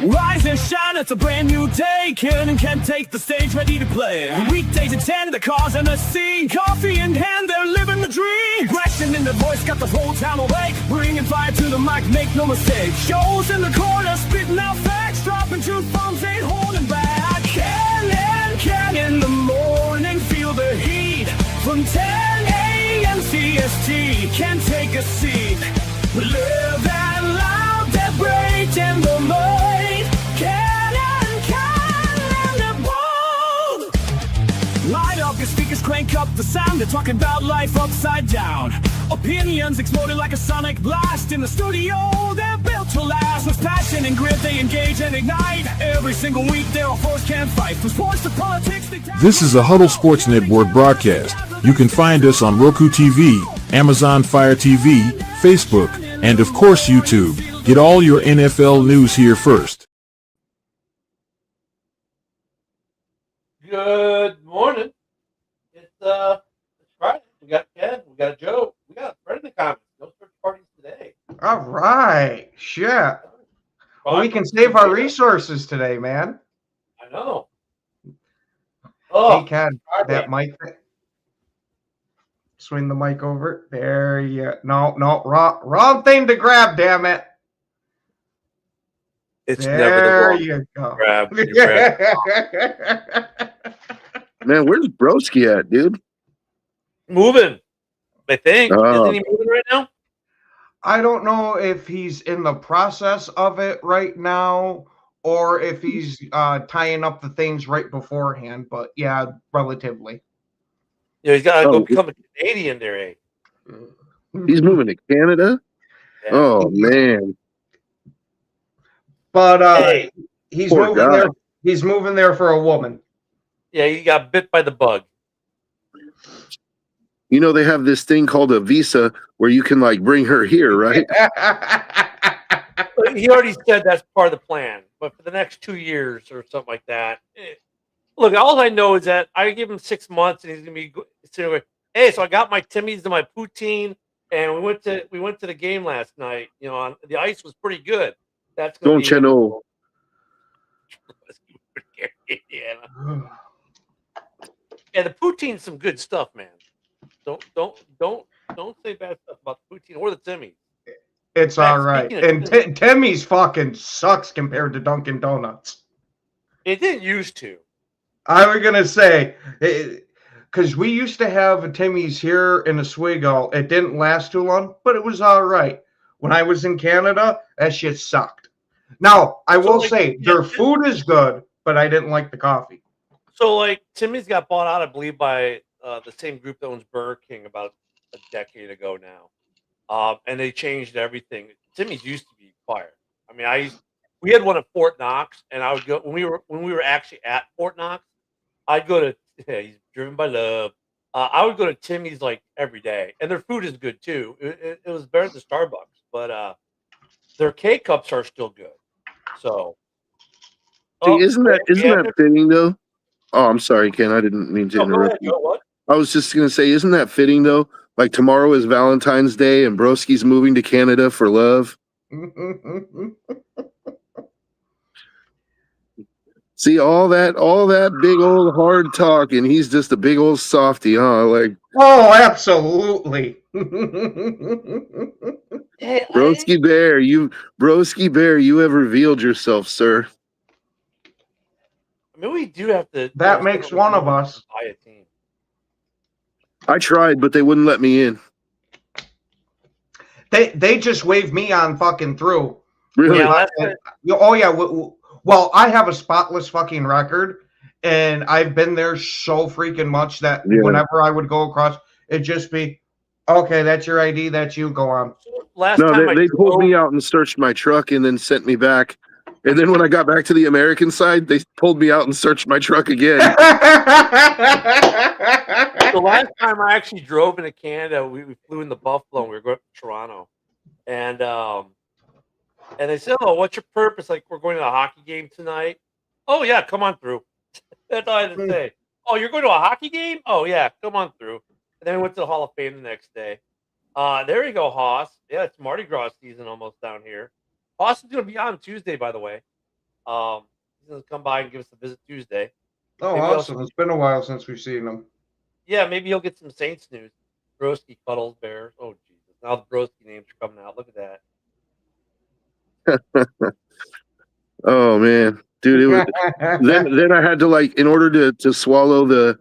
Rise and shine, it's a brand new day. Kieran can take the stage, ready to play. Weekdays at 10, the cars and the scene. Coffee in hand, they're living the dream. Aggression in the voice, got the whole town awake. Bringing fire to the mic, make no mistake. Shows in the corner, spitting out facts. Dropping truth bombs, ain't holding back. Can in the morning, feel the heat. From 10 a.m. CST, can take a seat. Live that loud, that break in the mind. Can and the bold. Light up your speakers, crank up the sound. They're talking about life upside down. Opinions exploding like a sonic blast. In the studio, they're built to last. With passion and grit, they engage and ignite. Every single week, their force can't fight. From sports to politics, This is a Huddle Sports Network broadcast. You can find us on Roku TV, Amazon Fire TV, Facebook, and of course YouTube. Get all your NFL news here first. Good morning. It's Friday. We got Ken, we got Joe, we got a friend in the comments. No search parties today. All right. Shit. Well, we can save our resources today, man. I know. Oh, Hey, Ken, that mic. Swing the mic over. There you No, wrong thing to grab, damn it. it's There never the you go. grab. Man, where's Broski at, dude? Moving, I think. Oh. Isn't he moving right now? I don't know if he's in the process of it right now or if he's tying up the things right beforehand, but yeah, relatively. Yeah, he's got to Oh, go become a Canadian there, eh? He's moving to Canada? Yeah. Oh, man. But Hey, he's poor moving guy. there. He's moving there for a woman. yeah, he got bit by the bug. You know, they have this thing called a visa where you can, like, bring her here, right? But he already said that's part of the plan. But for the next 2 years or something like that, look, all I know is that I give him 6 months, and he's gonna be sitting there. Hey, so I got my Timmy's and my poutine, and we went to the game last night. You know, the ice was pretty good. That's gonna Don't you know? Indiana. Yeah, the poutine's some good stuff, man. Don't say bad stuff about the poutine or the Timmy's. It's Matt, all right. speaking of And Timmy's fucking sucks compared to Dunkin' Donuts. It didn't used to. I was gonna say, because we used to have a Timmy's here in Oswego. It didn't last too long, but it was all right. When I was in Canada, that shit sucked. Now, I will say, their food is good, but I didn't like the coffee. So, like, Timmy's got bought out, I believe, by the same group that owns Burger King about a decade ago now, and they changed everything. Timmy's used to be fire. I mean, we had one at Fort Knox, and I would go when we were actually at Fort Knox. I'd go to he's driven by love. I would go to Timmy's like every day, and their food is good too. It was better than Starbucks, but their K cups are still good. So, See, isn't that fitting, though? Oh, I'm sorry, Ken. I didn't mean to interrupt you. What? I was just going to say, isn't that fitting, though? Like, tomorrow is Valentine's Day, and Broski's moving to Canada for love. See, all that big old hard talk, and he's just a big old softy, huh? Like, Oh, absolutely. Hey, Broski Bear, you have revealed yourself, sir. I mean, we do have to. That makes one of us. Buy a team. I tried, but they wouldn't let me in. They just waved me on fucking through. Really? Yeah, Oh yeah. Well, I have a spotless fucking record, and I've been there so freaking much that whenever I would go across, it'd just be, okay, that's your ID, that's you, go on. Last No, time they pulled me out and searched my truck and then sent me back. And then when I got back to the American side, they pulled me out and searched my truck again. The last time I actually drove into Canada, we flew into Buffalo and we were going to Toronto. And they said, "Oh, what's your purpose? Like, we're going to a hockey game tonight." "Oh, yeah, come on through." That's all I had to say. "Oh, you're going to a hockey game? Oh, yeah, come on through." And then we went to the Hall of Fame the next day. There you go, Haas. Yeah, it's Mardi Gras season almost down here. Austin's going to be on Tuesday, by the way. He's going to come by and give us a visit Tuesday. Oh, Maybe awesome. It's been a while since we've seen him. Yeah, maybe he'll get some Saints news. Broski cuddles Bears. Oh, Jesus. Now the Broski names are coming out. Look at that. Oh man, dude, it was then I had to, like, in order to swallow the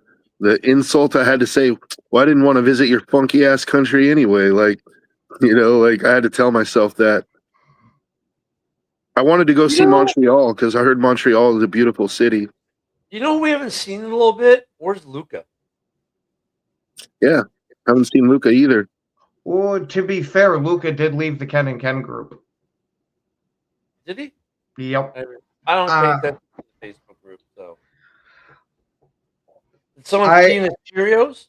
insult, I had to say, well, I didn't want to visit your funky ass country anyway. Like, you know, like I had to tell myself that. I wanted to go see Montreal because I heard Montreal is a beautiful city. You know who we haven't seen in a little bit? Where's Luca? Yeah, haven't seen Luca either. Well, to be fair, Luca did leave the Ken and Ken group. Did he? Yep. I don't pay attention to the Facebook group, so. Did someone see the Cheerios?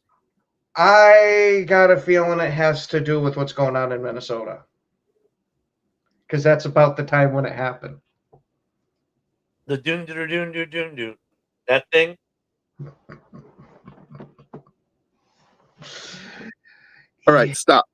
I got a feeling it has to do with what's going on in Minnesota. Because that's about the time when it happened. The doon. That thing? All right, stop.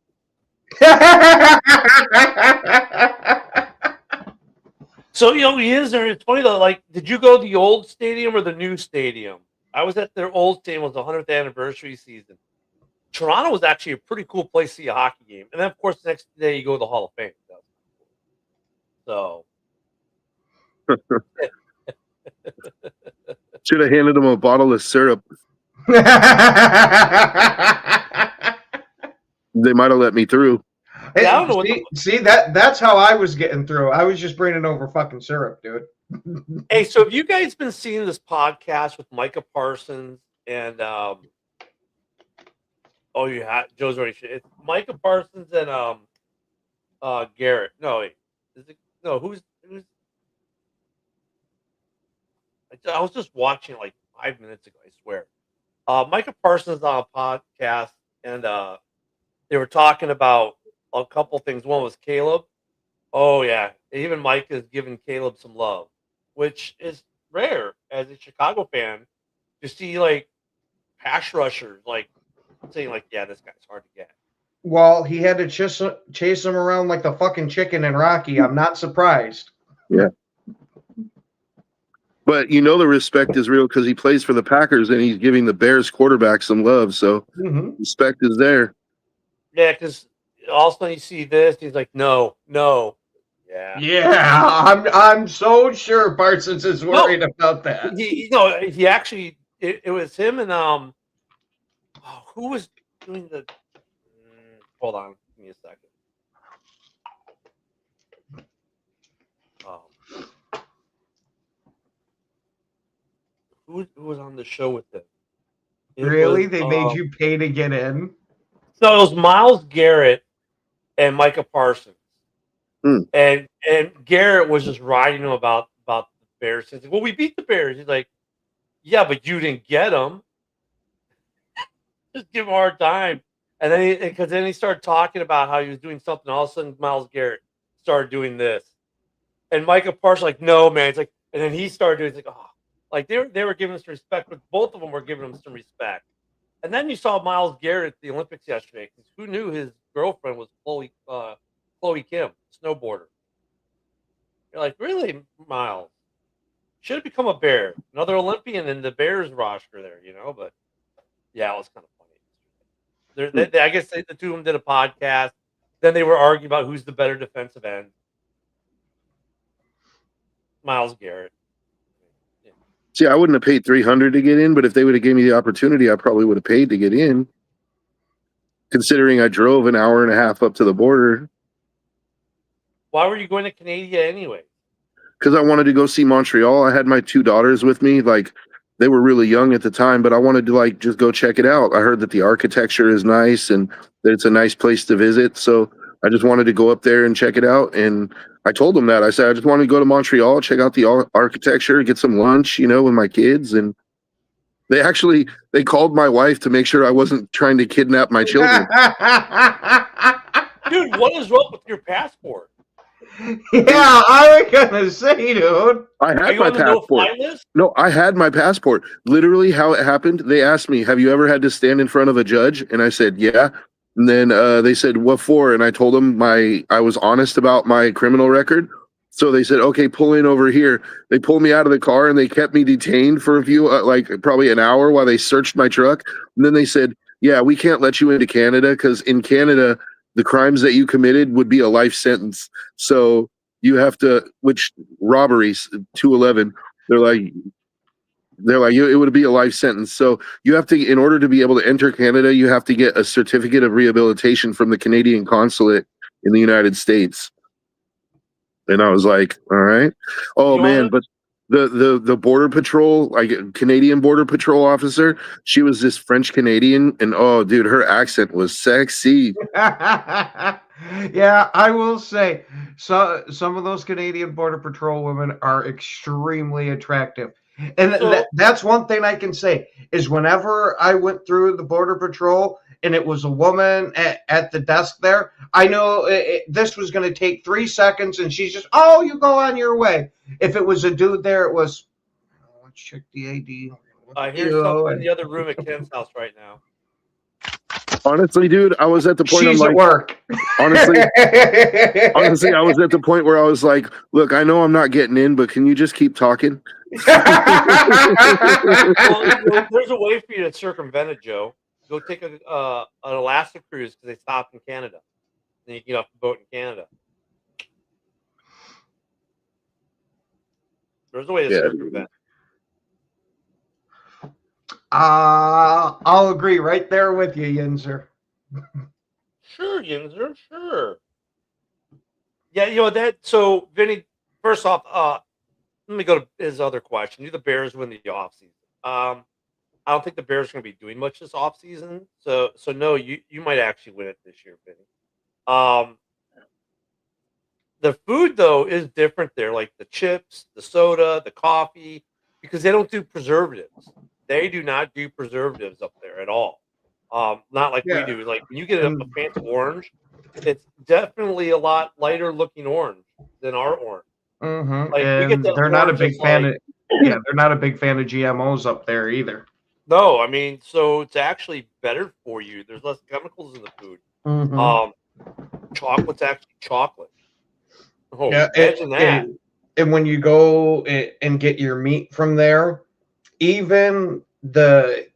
So, you know, he is there. It's funny though. Like, did you go to the old stadium or the new stadium? I was at their old stadium. It was the 100th anniversary season. Toronto was actually a pretty cool place to see a hockey game. And then, of course, the next day you go to the Hall of Fame. So. Should have handed him a bottle of syrup. They might have let me through. Hey, I don't know see that's how I was getting through. I was just bringing over fucking syrup, dude. Hey, so have you guys been seeing this podcast with Micah Parsons and oh, you have Joe's already. It's Micah Parsons and Garrett. No, wait. Is it no? Who's? I was just watching like 5 minutes ago. I swear. Micah Parsons on a podcast, and they were talking about a couple things. One was Caleb. Oh yeah, even Mike is giving Caleb some love, which is rare as a Chicago fan to see, like, pass rushers like saying like, yeah, this guy's hard to get. Well, he had to chase him around like the fucking chicken in Rocky. I'm not surprised. Yeah. But you know the respect is real because he plays for the Packers and he's giving the Bears quarterback some love. So respect is there. Yeah, because all of a sudden you see this, he's like, no. Yeah. Yeah, I'm so sure Parsons is worried about that. He actually, it was him and who was doing the? Hold on, give me a second. Who was on the show with them? Really? They made you pay to get in? So it was Myles Garrett and Micah Parsons. And Garrett was just writing him about the Bears. He's like, well, we beat the Bears. He's like, yeah, but you didn't get them. Just give him a hard time. And then he started talking about how he was doing something. All of a sudden, Myles Garrett started doing this. And Micah Parsons like, no, man. It's like, and then he started doing, it's like, oh. Like they were giving us respect, but both of them were giving him some respect. And then you saw Myles Garrett at the Olympics yesterday. Because who knew his girlfriend was Chloe Kim, snowboarder? You're like, really, Myles? Should have become a Bear, another Olympian in the Bears roster there, you know. But yeah, it was kind of funny. I guess the two of them did a podcast. Then they were arguing about who's the better defensive end. Myles Garrett. See, I wouldn't have paid $300 to get in, but if they would have gave me the opportunity, I probably would have paid to get in. Considering I drove an hour and a half up to the border. Why were you going to Canada anyway? Because I wanted to go see Montreal. I had my 2 daughters with me. Like, they were really young at the time, but I wanted to, like, just go check it out. I heard that the architecture is nice and that it's a nice place to visit. So I just wanted to go up there and check it out. And I told them that. I said, I just want to go to Montreal, check out the architecture, get some lunch, you know, with my kids. And they called my wife to make sure I wasn't trying to kidnap my children. Dude, what is wrong with your passport? Yeah, I was gonna say, dude. I had my passport. No, I had my passport. Literally, how it happened, they asked me, have you ever had to stand in front of a judge? And I said, yeah. And then they said, what for? And I told them I was honest about my criminal record. So they said, okay, pull in over here. They pulled me out of the car and they kept me detained for a few, like probably an hour while they searched my truck. And then they said, yeah, we can't let you into Canada because in Canada, the crimes that you committed would be a life sentence. So you have to, which robberies, 211, they're like, it would be a life sentence. So you have to, in order to be able to enter Canada, you have to get a certificate of rehabilitation from the Canadian consulate in the United States. And I was like, all right. Oh man, but the border patrol, like Canadian border patrol officer, she was this French Canadian, and oh dude, her accent was sexy. Yeah, I will say, so some of those Canadian border patrol women are extremely attractive. And that's one thing I can say is whenever I went through the border patrol and it was a woman at the desk there, I know this was going to take 3 seconds and she's just, oh, you go on your way. If it was a dude there, it was, let's check the ID. I hear something in the other room at Ken's house right now. Honestly, dude, I was at the point. She's I'm like, at work. Honestly, I was at the point where I was like, look, I know I'm not getting in, but can you just keep talking? Well, there's a way for you to circumvent it, Joe. Go take an Alaska cruise because they stop in Canada. Then you can get off the boat in Canada. There's a way to circumvent. I'll agree right there with you, Yinzer. Sure, Yinzer, sure. Yeah, you know that. So, Vinny, first off, let me go to his other question. Do the Bears win the offseason? I don't think the Bears are going to be doing much this offseason. So no, you might actually win it this year, Vinny. The food though is different there, like the chips, the soda, the coffee, because they don't do preservatives. They do not do preservatives up there at all. Not like we do. Like when you get a fancy orange, it's definitely a lot lighter looking orange than our orange. Mm-hmm. Like, and they're not a big fan of they're not a big fan of GMOs up there either. No, I mean, so it's actually better for you. There's less chemicals in the food. Mm-hmm. Chocolate's actually chocolate. Oh, yeah, imagine that. And when you go and get your meat from there, even the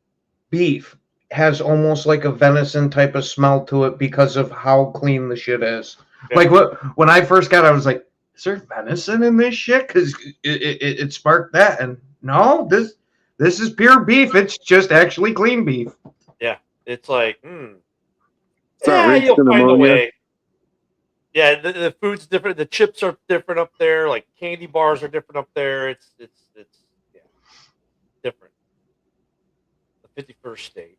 beef has almost like a venison type of smell to it because of how clean the shit is. Yeah. Like when I first got it, I was like, is there venison in this shit? Because it sparked that. And no, this is pure beef. It's just actually clean beef. Yeah, it's like, you'll find a way. Yeah, the food's different. The chips are different up there. Like candy bars are different up there. It's different. The 51st state.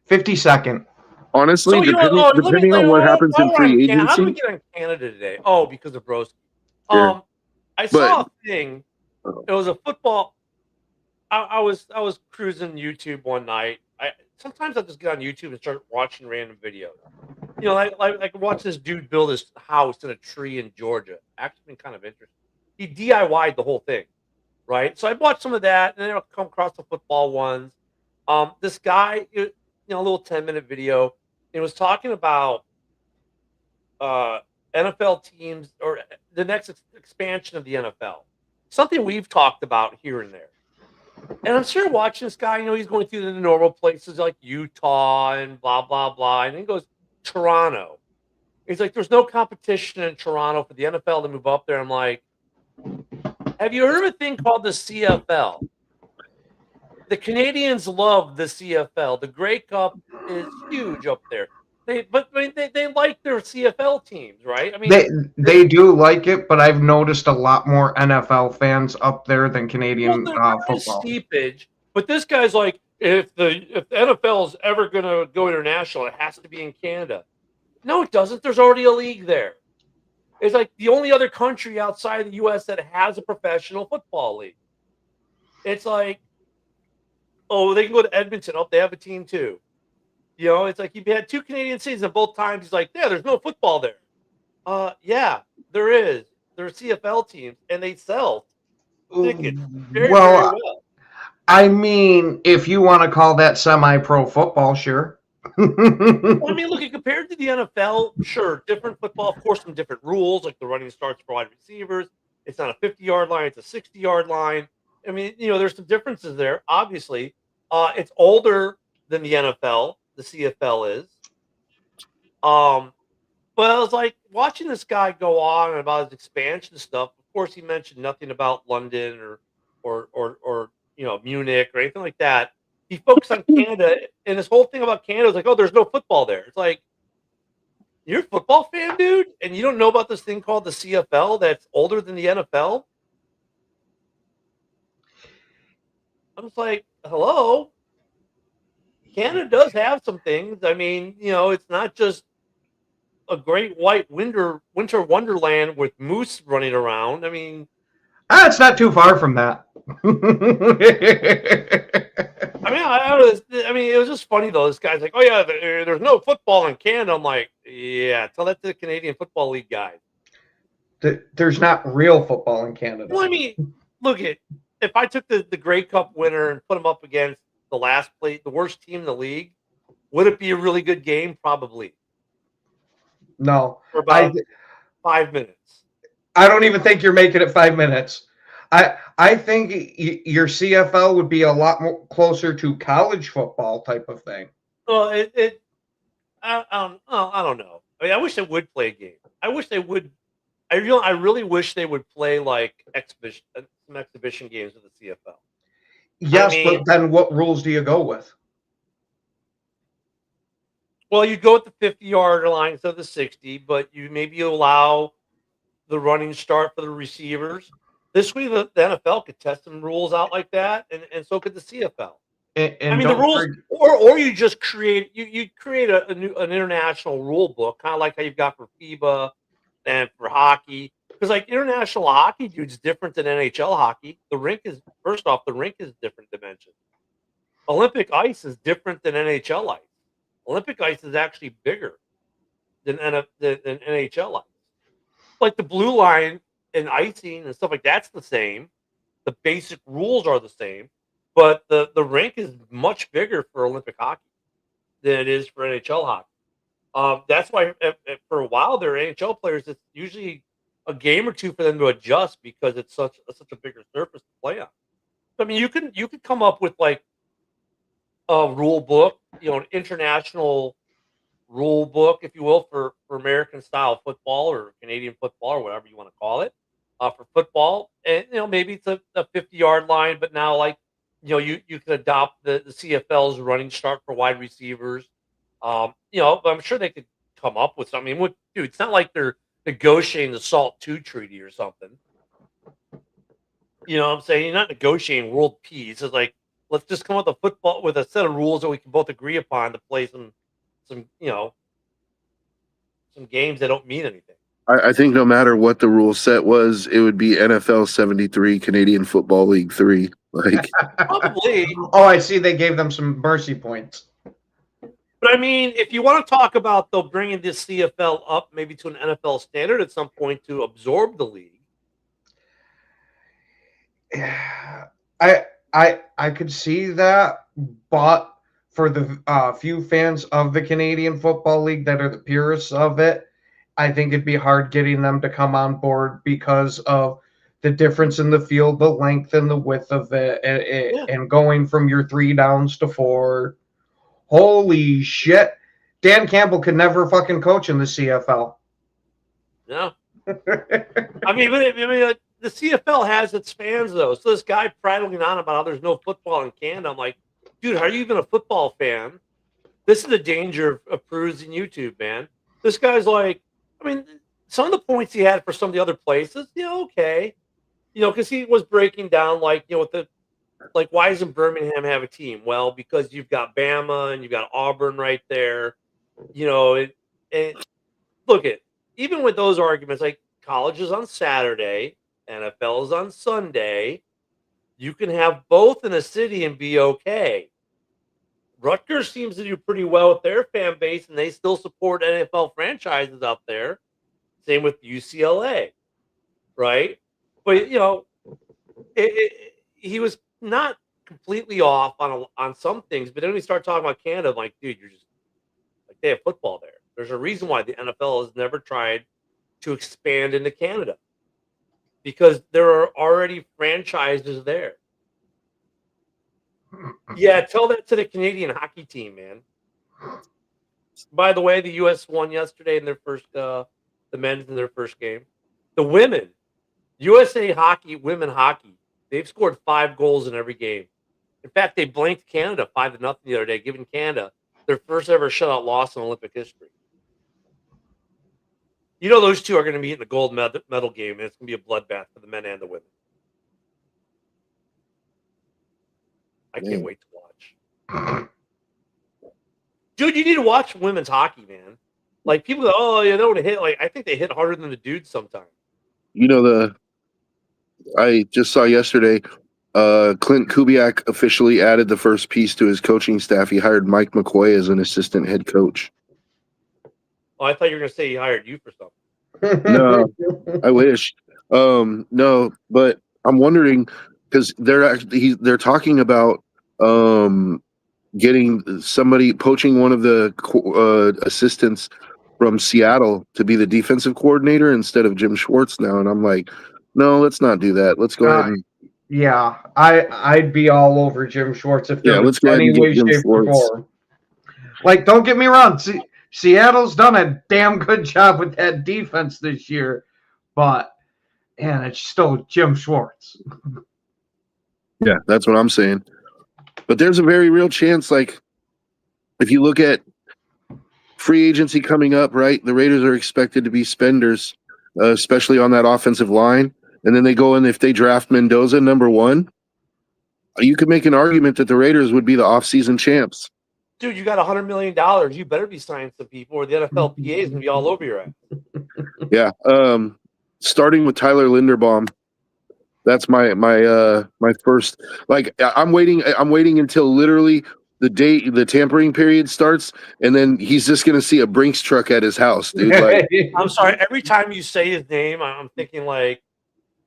52nd. Honestly, so, depending on what happens in free agency. How do we get on Canada today? Oh, because of Broski. Sure. I saw a thing. It was a football. I was cruising YouTube one night. Sometimes I just get on YouTube and start watching random videos. You know, like watch this dude build his house in a tree in Georgia. Actually, been kind of interesting. He DIY'd the whole thing, right? So I watched some of that, and then I'll come across the football ones. This guy, a little 10-minute video. It was talking about NFL teams or the next expansion of the NFL. Something we've talked about here and there. And I'm sure watching this guy, he's going through the normal places like Utah and blah, blah, blah. And then he goes, Toronto. He's like, there's no competition in Toronto for the NFL to move up there. I'm like, have you heard of a thing called the CFL? The Canadians love the CFL. The Grey Cup is huge up there. They like their CFL teams, right? I mean, they do like it, but I've noticed a lot more NFL fans up there than Canadian football. Steepage, but this guy's like, if the NFL is ever going to go international, it has to be in Canada. No, it doesn't. There's already a league there. It's like the only other country outside the U.S. that has a professional football league. It's like, oh, they can go to Edmonton. Oh, they have a team too. It's like you've had 2 Canadian cities, and both times he's like, yeah, there's no football there. Yeah, there is. There are CFL teams, and they sell tickets very well. I mean, if you want to call that semi-pro football, sure. Well, I mean, look, compared to the NFL, sure, different football, of course, some different rules, like the running starts for wide receivers. It's not a 50-yard line, it's a 60-yard line. I mean, there's some differences there, obviously. It's older than the NFL, the CFL is. But I was like watching this guy go on about his expansion stuff. Of course, he mentioned nothing about London or Munich or anything like that. He focused on Canada, and this whole thing about Canada is like, oh, there's no football there. It's like, you're a football fan, dude, and you don't know about this thing called the CFL that's older than the NFL? I'm just like, hello? Canada does have some things. I mean, it's not just a great white winter wonderland with moose running around. I mean, it's not too far from that. I mean, it was just funny though. This guy's like, "Oh yeah, there's no football in Canada." I'm like, "Yeah, tell that to the Canadian Football League guys." There's not real football in Canada. Well, I mean, look if I took the Grey Cup winner and put them up against the worst team in the league, would it be a really good game? Probably. No, for about 5 minutes. I don't even think you're making it 5 minutes. I think your CFL would be a lot more closer to college football type of thing. Well, I don't know. I mean, I wish they would play a game. I wish they would. I really wish they would play like some exhibition games with the CFL. Yes, but then what rules do you go with? Well, you go with the 50-yard line instead of the 60, but you maybe allow the running start for the receivers. This way, the NFL could test some rules out like that, and so could the CFL. And the rules, or you just create you create an international rule book, kind of like how you've got for FIBA and for hockey. Because like international hockey, dude, is different than NHL hockey. The rink is different dimension. Olympic ice is different than NHL ice. Olympic ice is actually bigger than NHL ice. Like the blue line and icing and stuff like that's the same. The basic rules are the same, but the rink is much bigger for Olympic hockey than it is for NHL hockey. That's why for a while there, NHL players, it's usually a game or two for them to adjust because it's such a bigger surface to play on. I mean, you could come up with like a rule book, an international rule book, if you will, for American style football or Canadian football or whatever you want to call it, for football. And maybe it's a 50-yard line, but now like you can adopt the CFL's running start for wide receivers. But I'm sure they could come up with something. I mean, dude, it's not like they're negotiating the SALT II treaty or something. You know what I'm saying? You're not negotiating world peace. It's like, let's just come up with a set of rules that we can both agree upon to play some games that don't mean anything. I think no matter what the rule set was, it would be NFL 73, Canadian Football League 3. Like probably. Oh, I see. They gave them some mercy points. But I mean, if you want to talk about though bringing this CFL up maybe to an NFL standard at some point to absorb the league, I could see that, but for the few fans of the Canadian Football League that are the purists of it, I think it'd be hard getting them to come on board because of the difference in the field, the length and the width of it, and going from your 3 downs to 4. Holy shit. Dan Campbell could never fucking coach in the CFL. No. I mean, the CFL has its fans, though. So this guy prattling on about how there's no football in Canada, I'm like, dude, are you even a football fan? This is the danger of perusing YouTube, man. This guy's like, I mean, some of the points he had for some of the other places, okay. Because he was breaking down, like, why doesn't Birmingham have a team? Well, because you've got Bama and you've got Auburn right there. And look at, even with those arguments, like college is on Saturday, NFL is on Sunday. You can have both in a city and be okay. Rutgers seems to do pretty well with their fan base, and they still support NFL franchises out there. Same with UCLA, right? But he was not completely off on some things. But then when we start talking about Canada, I'm like, dude, they have football there. There's a reason why the NFL has never tried to expand into Canada because there are already franchises there. Yeah, tell that to the Canadian hockey team, man. By the way, the U.S. won yesterday in their first, the men's in their first game. The women, USA hockey, women hockey, they've scored 5 goals in every game. In fact, they blanked Canada 5-0 the other day, giving Canada their first ever shutout loss in Olympic history. You know those two are going to meet in the gold medal game, and it's going to be a bloodbath for the men and the women. I can't wait to watch. Dude, you need to watch women's hockey, man. Like, people go, oh, you don't hit. Like, I think they hit harder than the dudes sometimes. You know, I just saw yesterday, Clint Kubiak officially added the first piece to his coaching staff. He hired Mike McCoy as an assistant head coach. Oh, I thought you were going to say he hired you for something. No, I wish. No, but I'm wondering because they're talking about getting somebody poaching one of the assistants from Seattle to be the defensive coordinator instead of Jim Schwartz now, and I'm like, no, let's not do that. Let's go ahead and yeah, I'd be all over Jim Schwartz if there was any way, shape, or form. Like, don't get me wrong. Seattle's done a damn good job with that defense this year, but man, it's still Jim Schwartz. Yeah, that's what I'm saying. But there's a very real chance, like, if you look at free agency coming up, right, the Raiders are expected to be spenders, especially on that offensive line. And then they go in, if they draft Mendoza number 1, you could make an argument that the Raiders would be the offseason champs. Dude, you got $100 million. You better be signing some people, or the NFLPA is going to be all over your ass. Yeah. Starting with Tyler Linderbaum. That's my first. Like, I'm waiting until literally the tampering period starts, and then he's just going to see a Brinks truck at his house, dude. Like, I'm sorry. Every time you say his name, I'm thinking, like,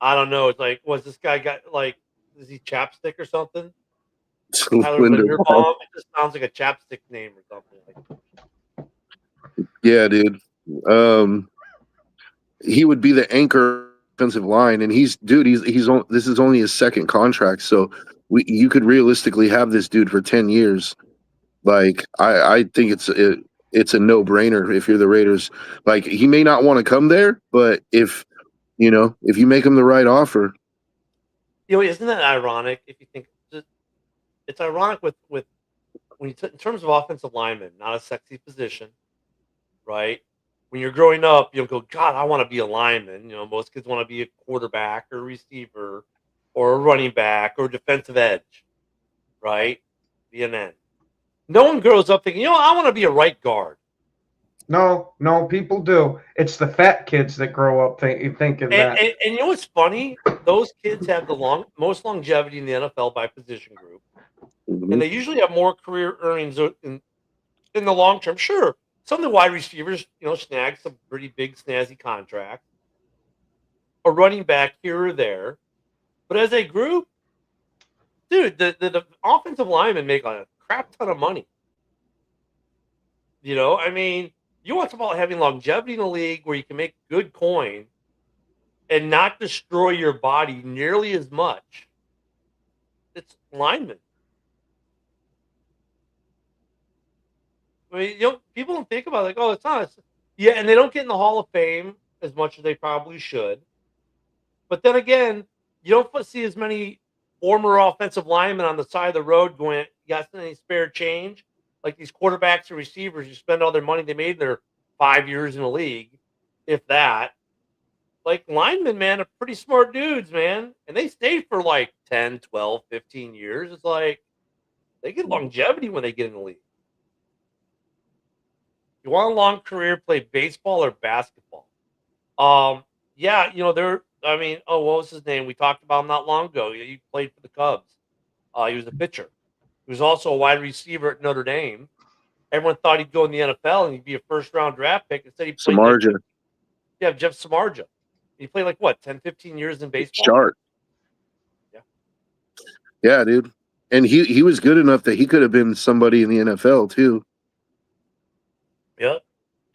I don't know. It's like, was this guy got, like, is he Chapstick or something? Tyler Linderbaum. It just sounds like a chapstick name or something. Yeah, dude. He would be the anchor offensive line, and he's this is only his second contract, so you could realistically have this dude for 10 years. Like, I think it's a no-brainer if you're the Raiders. Like, he may not want to come there, but if you make him the right offer. Isn't that ironic if you think? It's ironic with when you in terms of offensive linemen, not a sexy position, right? When you're growing up, you'll go, God, I want to be a lineman. Most kids want to be a quarterback or a receiver or a running back or defensive edge, right? Be an end. No one grows up thinking, I want to be a right guard. No, people do. It's the fat kids that grow up thinking that. And you know what's funny? Those kids have the most longevity in the NFL by position group. Mm-hmm. And they usually have more career earnings in the long term. Sure, some of the wide receivers, snag some pretty big, snazzy contracts. A running back here or there. But as a group, dude, the offensive linemen make a crap ton of money. You want about having longevity in the league where you can make good coin and not destroy your body nearly as much. It's linemen. I mean, people don't think about it, like, oh, it's not. Yeah, and they don't get in the Hall of Fame as much as they probably should. But then again, you don't see as many former offensive linemen on the side of the road going, you got any spare change? Like these quarterbacks and receivers, you spend all their money they made in their 5 years in the league, if that. Like, linemen, man, are pretty smart dudes, man. And they stay for like 10, 12, 15 years. It's like they get longevity when they get in the league. You want a long career, play baseball or basketball. Yeah, what was his name? We talked about him not long ago. He played for the Cubs. He was a pitcher. He was also a wide receiver at Notre Dame. Everyone thought he'd go in the NFL and he'd be a first-round draft pick. Instead, he played Samardzija. Jeff Samardzija. He played 10, 15 years in baseball? Sharp. Yeah. Yeah, dude. And he was good enough that he could have been somebody in the NFL, too. Yep.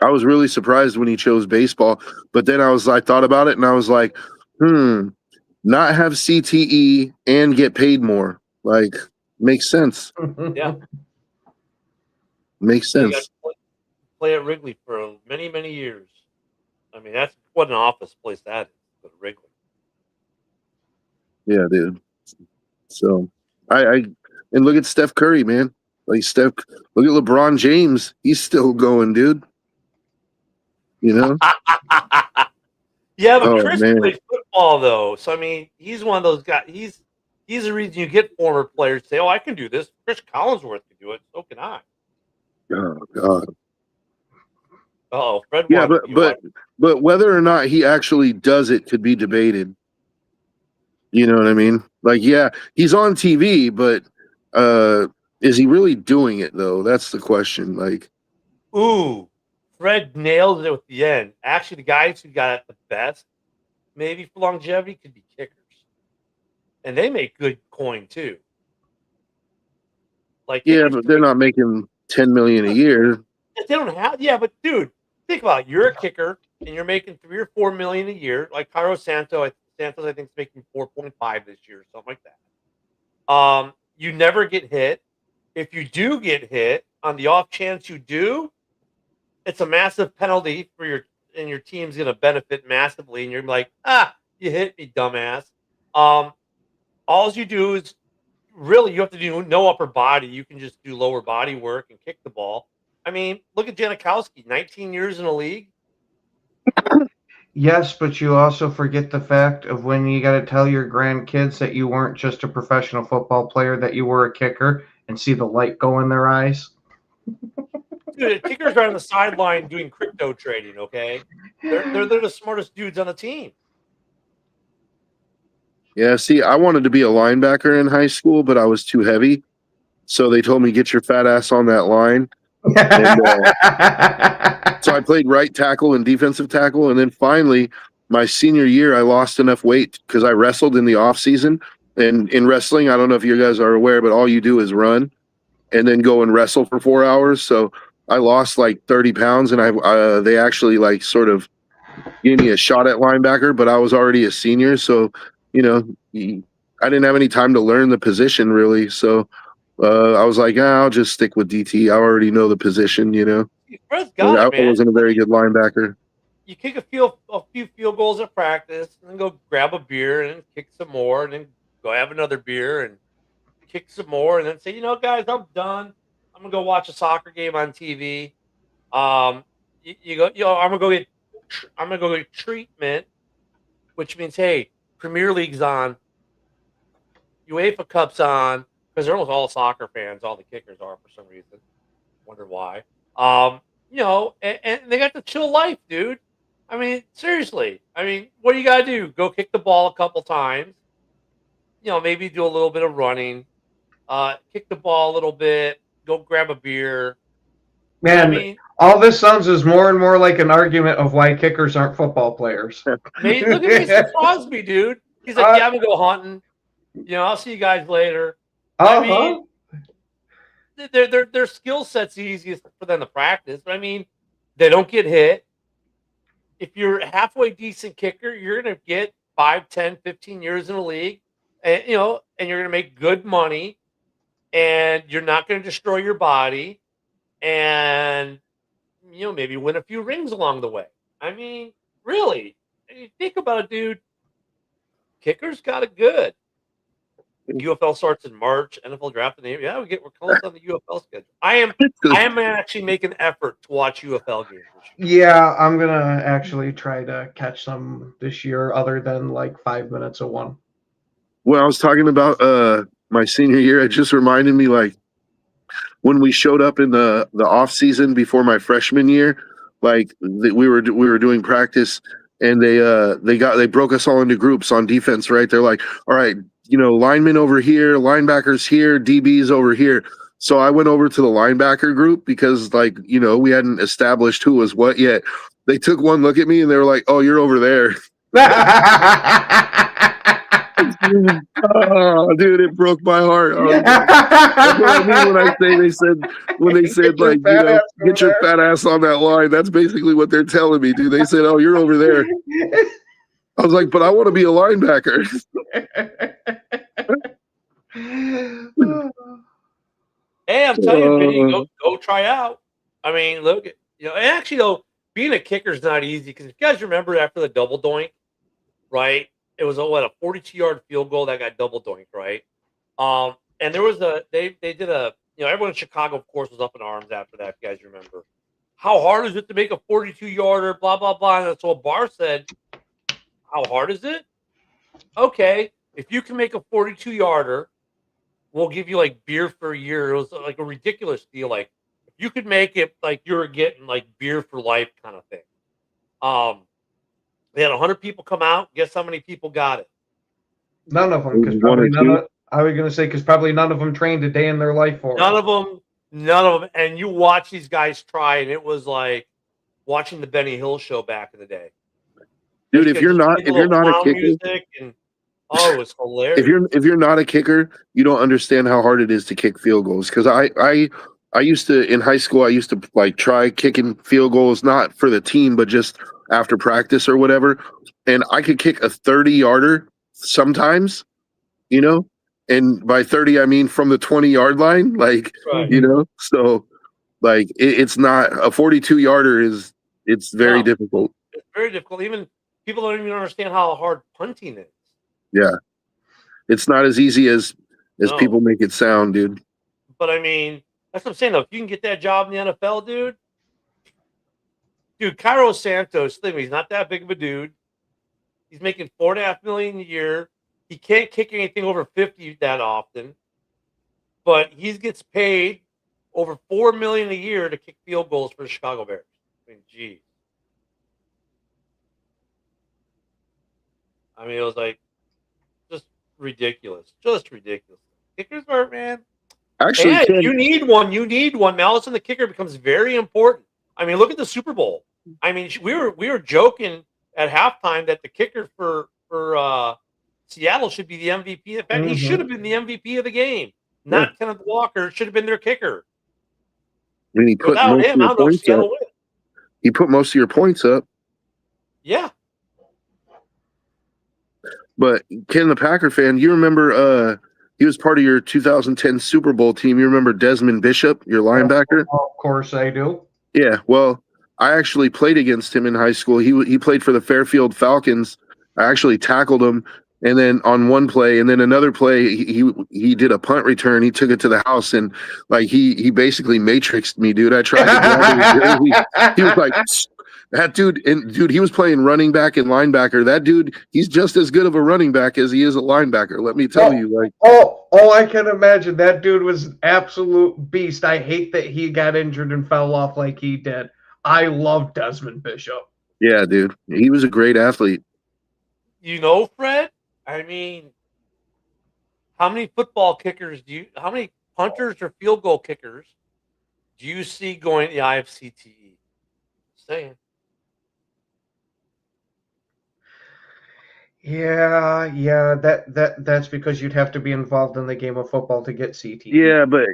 I was really surprised when he chose baseball, but then I thought about it and I was like, not have CTE and get paid more. Like, makes sense. Yeah. Makes They got sense. to play at Wrigley for many, many years. I mean, that's what an office place that is. But Wrigley. Yeah, dude. So I and look at Steph Curry, man. Like look at LeBron James. He's still going, dude. You know? Yeah, but Oh, Chris man. played football though, so I mean, he's one of those guys. He's the reason you get former players to say, "Oh, I can do this." Chris Collinsworth can do it. So can I. Oh God. Oh, Fred. Yeah, wanted but whether or not he actually does it could be debated. You know what I mean? Like, yeah, he's on TV, but is he really doing it though? That's the question. Like, Ooh, Fred nailed it at the end. Actually, the guys who got it the best, maybe for longevity, could be kickers, and they make good coin too. Like, yeah, kickers but they're not making $10 million a year. They don't have. Yeah, but dude, think about it. You're a kicker and you're making $3 or $4 million a year. Like Cairo Santos, I think is making 4.5 this year, something like that. You never get hit. If you do get hit, on the off chance you do, it's a massive penalty for your team's going to benefit massively. And you're like, you hit me, dumbass. All you do is really you have to do no upper body. You can just do lower body work and kick the ball. I mean, look at Janikowski, 19 years in the league. Yes, but you also forget the fact of when you got to tell your grandkids that you weren't just a professional football player, that you were a kicker, and see the light go in their eyes. Dude, kickers are on the sideline doing crypto trading, okay? They're the smartest dudes on the team. Yeah, see, I wanted to be a linebacker in high school, but I was too heavy. So they told me, get your fat ass on that line. So I played right tackle and defensive tackle. And then finally, my senior year, I lost enough weight because I wrestled in the off season. And in wrestling, I don't know if you guys are aware, but all you do is run and then go and wrestle for 4 hours. So I lost like 30 pounds and they actually like sort of gave me a shot at linebacker, but I was already a senior. So, you know, I didn't have any time to learn the position really. So I was like, I'll just stick with DT. I already know the position, you know. Fred's got it, man. I wasn't a very good linebacker. You kick a few field goals at practice, and then go grab a beer, and then kick some more, and then go have another beer, and kick some more, and then say, you know, guys, I'm done. I'm gonna go watch a soccer game on TV. I'm gonna go get treatment, which means, hey, Premier League's on, UEFA Cup's on, because they're almost all soccer fans. All the kickers are for some reason. Wonder why. You know, and they got the chill life, dude. I mean, seriously. I mean, what do you gotta do? Go kick the ball a couple times. You know, maybe do a little bit of running. Kick the ball a little bit. Go grab a beer. Man, I mean, all this sounds is more and more like an argument of why kickers aren't football players. maybe, look at Mason Crosby, dude. He's like, yeah, I'm gonna go hunting. You know, I'll see you guys later. I mean, their skill set's easiest for them to practice. But I mean, they don't get hit. If you're a halfway decent kicker, you're going to get 5, 10, 15 years in the league, and you know, and you're going to make good money, and you're not going to destroy your body, and you know, maybe win a few rings along the way. I mean, really, think about it, dude. Kickers got it good. UFL starts in March. NFL draft in April. Yeah, we're close on the UFL schedule. I am actually making an effort to watch UFL games this year. Yeah, I'm gonna actually try to catch some this year, other than like 5 minutes of one. When I was talking about my senior year, it just reminded me like when we showed up in the off season before my freshman year, like we were doing practice, and they broke us all into groups on defense. Right, they're like, all right, you know, linemen over here, linebackers here, DBs over here. So I went over to the linebacker group because, like, you know, we hadn't established who was what yet. They took one look at me and they were like, "Oh, you're over there." Oh, dude, it broke my heart. I was like, that's what I mean when they said Get your like, fat ass over get your there. fat ass on that line. That's basically what they're telling me, dude. They said, "Oh, you're over there." I was like, "But I want to be a linebacker." Hey, I'm telling you, Vinny, go try out. I mean, look, and actually though, being a kicker is not easy because if you guys remember after the double doink, right? It was a 42-yard field goal that got double doinked, right? And there was they did a everyone in Chicago, of course, was up in arms after that. If you guys remember, how hard is it to make a 42-yarder? Blah blah blah. And so Barr said, "How hard is it? Okay, if you can make a 42-yarder, we'll give you like beer for a year." It was like a ridiculous deal. Like if you could make it, like you were getting like beer for life kind of thing. They had 100 people come out. Guess how many people got it? None of them, because probably I was gonna say because probably none of them trained a day in their life for it. None of them. And you watch these guys try, and it was like watching the Benny Hill show back in the day. Dude, if you're not a kicker, it was hilarious. If you're not a kicker, you don't understand how hard it is to kick field goals. Because I used to in high school, I used to like try kicking field goals, not for the team, but just after practice or whatever. And I could kick a 30-yarder sometimes, and by 30 I mean from the 20-yard line, like right. So like it's not a 42-yarder it's very difficult. It's very difficult. Even people don't even understand how hard punting is. Yeah. It's not as easy as people make it sound, dude. But I mean, that's what I'm saying though. If you can get that job in the NFL, dude, Cairo Santos, he's not that big of a dude. He's making $4.5 million a year. He can't kick anything over 50 that often, but he gets paid over $4 million a year to kick field goals for the Chicago Bears. I mean, geez. I mean, it was like just ridiculous. Kickers are, man. Actually, you need one. Now all of a sudden the kicker becomes very important. I mean, look at the Super Bowl. I mean, we were joking at halftime that the kicker for Seattle should be the MVP. In fact, he should have been the MVP of the game. Not Kenneth Walker. Should have been their kicker. I mean, he put most of your points up. He put most of your points up. Yeah. But Ken, the Packer fan, you remember he was part of your 2010 Super Bowl team. You remember Desmond Bishop, your linebacker? Oh, of course I do. Yeah, well, I actually played against him in high school. He played for the Fairfield Falcons. I actually tackled him, and then on one play, and then another play, he did a punt return. He took it to the house, and like he basically matrixed me, dude. I tried to grab his jersey. He was like, that dude, and dude, he was playing running back and linebacker. That dude, he's just as good of a running back as he is a linebacker. Let me tell you, like. Oh, I can imagine that dude was an absolute beast. I hate that he got injured and fell off like he did. I love Desmond Bishop. Yeah, dude, he was a great athlete. Fred. I mean, how many football kickers how many punters or field goal kickers do you see going to the IFCTE? Saying. Yeah, that's because you'd have to be involved in the game of football to get CTE. Yeah, but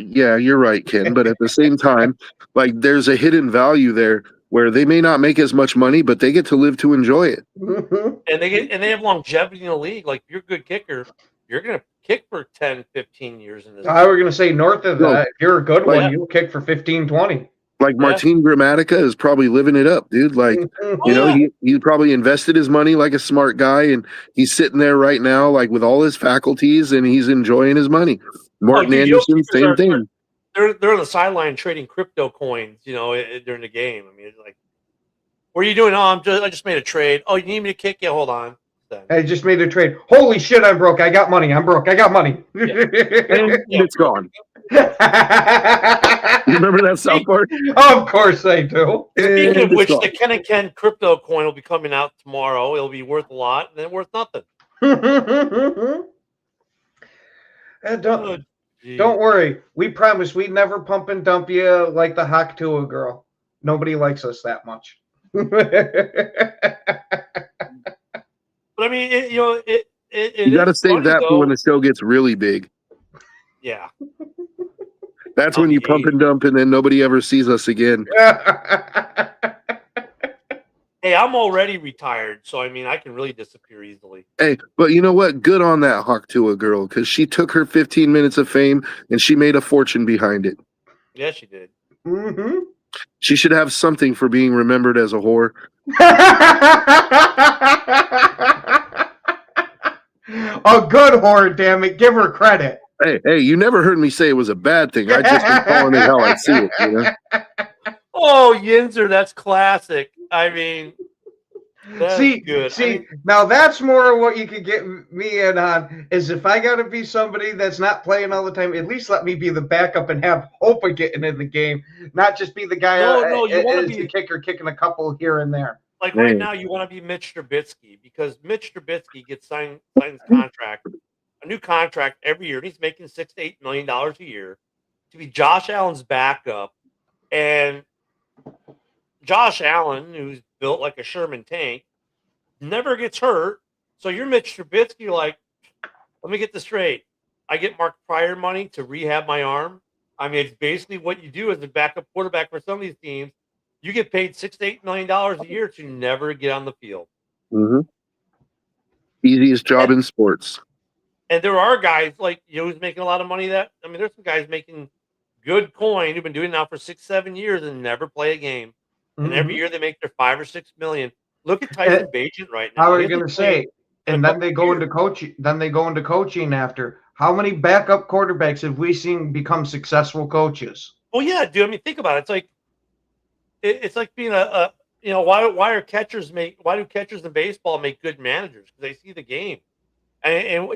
yeah, you're right, Ken. But at the same time, like there's a hidden value there where they may not make as much money, but they get to live to enjoy it. Mm-hmm. And they have longevity in the league. Like if you're a good kicker, you're gonna kick for 10, 15 years in this. I was gonna say north of that. If you're a good one, you'll kick for 15, 20. Like Martin Gramatica is probably living it up, dude. Like, he probably invested his money like a smart guy, and he's sitting there right now, like with all his faculties, and he's enjoying his money. Martin Anderson, same thing. They're on the sideline trading crypto coins, during the game. I mean, it's like, what are you doing? Oh, I just made a trade. Oh, you need me to kick? Yeah, hold on. I just made a trade. Holy shit, I'm broke. I got money. I'm broke. I got money. And it's gone. You remember that South Park? Of course I do. Speaking of which, the Ken and Ken crypto coin will be coming out tomorrow. It'll be worth a lot and then worth nothing. And don't worry. We promise we never pump and dump you like the Haktua girl. Nobody likes us that much. But But I mean, it You got to is save funny, that for though. when the show gets really big. Yeah. That's I'll when you be pump 80. and dump, and then nobody ever sees us again. Hey, I'm already retired, so I mean, I can really disappear easily. Hey, but you know what? Good on that Hawk Tuah girl, because she took her 15 minutes of fame and she made a fortune behind it. Yeah, she did. Mm-hmm. She should have something for being remembered as a whore. A good whore, damn it. Give her credit. Hey, you never heard me say it was a bad thing. I just been calling it how I see it, you know? Oh, Yinzer, that's classic. I mean, that's good. I mean, now that's more what you could get me in on, is if I got to be somebody that's not playing all the time, at least let me be the backup and have hope of getting in the game, not just be the guy No, you wanna as be- the kicker kicking a couple here and there. like Man. right now, you want to be Mitch Trubisky because Mitch Trubisky gets signed his contract, a new contract every year, and he's making $6 to $8 million a year to be Josh Allen's backup. And Josh Allen, who's built like a Sherman tank, never gets hurt. So you're Mitch Trubisky. You're like, let me get this straight. I get Mark Pryor money to rehab my arm. I mean, it's basically what you do as a backup quarterback for some of these teams. You get paid $6 to $8 million a year to never get on the field. Mm-hmm. Easiest job in sports. And there are guys like who's making a lot of money. There's some guys making good coin who've been doing it now for 6-7 years and never play a game. And every year they make their $5 or $6 million. Look at Tyson Bagent right now. How are you going to say? And then they go into coaching. Then they go into coaching after. How many backup quarterbacks have we seen become successful coaches? Well, yeah, dude. I mean, think about it. It's like being why do catchers in baseball make good managers? Because they see the game, and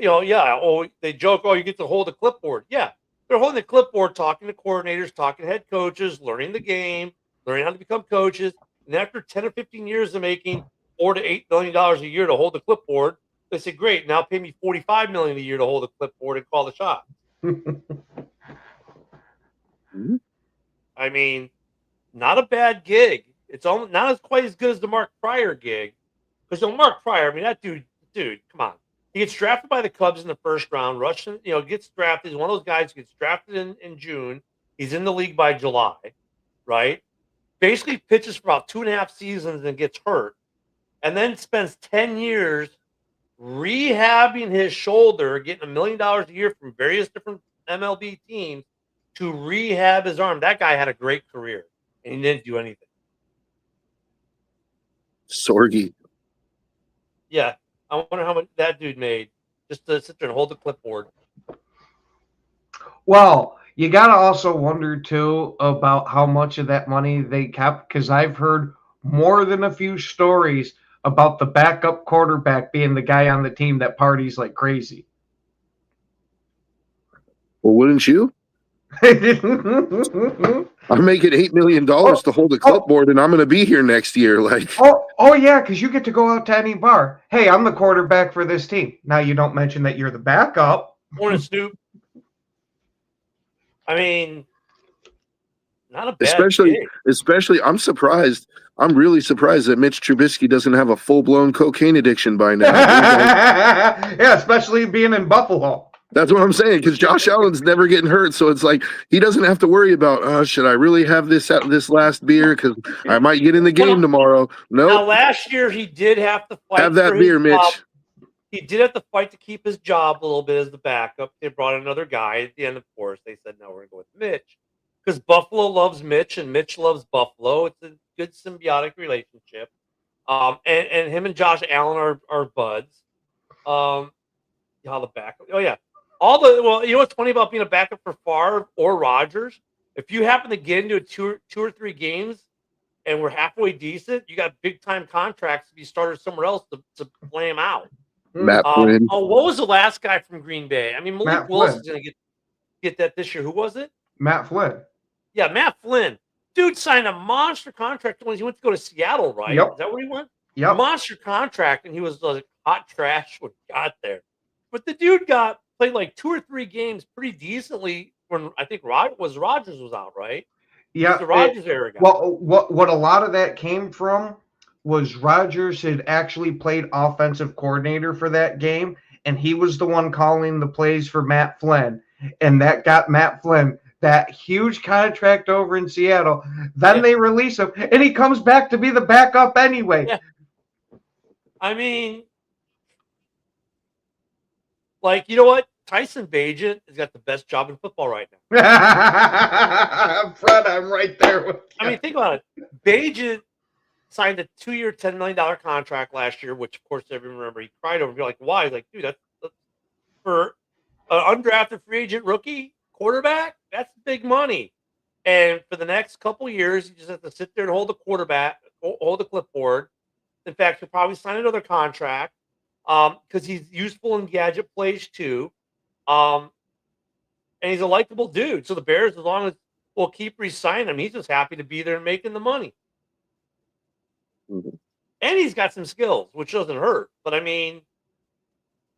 they joke, you get to hold a clipboard. Yeah, they're holding the clipboard, talking to coordinators, talking to head coaches, learning the game, learning how to become coaches. And after 10 or 15 years of making $4 to $8 million a year to hold the clipboard, they say, "Great, now pay me $45 million a year to hold the clipboard and call the shot." I mean, not a bad gig. It's not as quite as good as the Mark Pryor gig, because Mark Pryor, I mean, that dude, come on. He gets drafted by the Cubs in the first round. Russian, gets drafted. He's one of those guys who gets drafted in June. He's in the league by July, right? Basically pitches for about 2.5 seasons and gets hurt, and then spends 10 years rehabbing his shoulder, getting $1 million a year from various different MLB teams to rehab his arm. That guy had a great career, and he didn't do anything. Sorgi. Yeah, I wonder how much that dude made just to sit there and hold the clipboard. Well, you got to also wonder, too, about how much of that money they kept, because I've heard more than a few stories about the backup quarterback being the guy on the team that parties like crazy. Well, wouldn't you? I'm making $8 million to hold a clipboard, and I'm going to be here next year. Yeah, because you get to go out to any bar. Hey, I'm the quarterback for this team. Now you don't mention that you're the backup. Morning, Snoop. I mean, not a bad gig. Especially, I'm surprised. I'm really surprised that Mitch Trubisky doesn't have a full-blown cocaine addiction by now. Yeah, especially being in Buffalo. That's what I'm saying, because Josh Allen's never getting hurt, so it's like he doesn't have to worry about, should I really have this last beer because I might get in the game tomorrow. No. Now, last year he did have to fight. Have that beer, Mitch. He did have to fight to keep his job a little bit as the backup. They brought another guy at the end, of course. They said, no, we're going to go with Mitch. Because Buffalo loves Mitch, and Mitch loves Buffalo. It's a good symbiotic relationship. And him and Josh Allen are buds. How the backup? Oh, yeah. You know what's funny about being a backup for Favre or Rodgers? If you happen to get into two or three games and we're halfway decent, you got big-time contracts to be started somewhere else to play them out. Matt Flynn. What was the last guy from Green Bay? I mean, Malik Wilson's going to get that this year. Who was it? Matt Flynn. Yeah, Matt Flynn. Dude signed a monster contract when he went to go to Seattle, right? Yep. Is that where he went? Yep. Monster contract, and he was like hot trash when he got there. But the dude played like 2 or 3 games pretty decently when I think Rodgers was out, right? Yeah, the Rodgers era guy. Well, what a lot of that came from was Rodgers had actually played offensive coordinator for that game, and he was the one calling the plays for Matt Flynn, and that got Matt Flynn that huge contract over in Seattle. Then they release him, and he comes back to be the backup anyway. Yeah. I mean, like, you know what? Tyson Bagent has got the best job in football right now. Fred, I'm right there with you. I mean, think about it. Bagent signed a 2-year, $10 million contract last year, which, of course, everyone remember he cried over. You're like, why? He's like, dude, that's for an undrafted free agent rookie quarterback. That's big money. And for the next couple years, you just have to sit there and hold the clipboard. In fact, he'll probably sign another contract because he's useful in gadget plays too. And he's a likable dude. So the Bears, as long as we'll keep re-signing him, he's just happy to be there and making the money. Mm-hmm. And he's got some skills, which doesn't hurt. But I mean,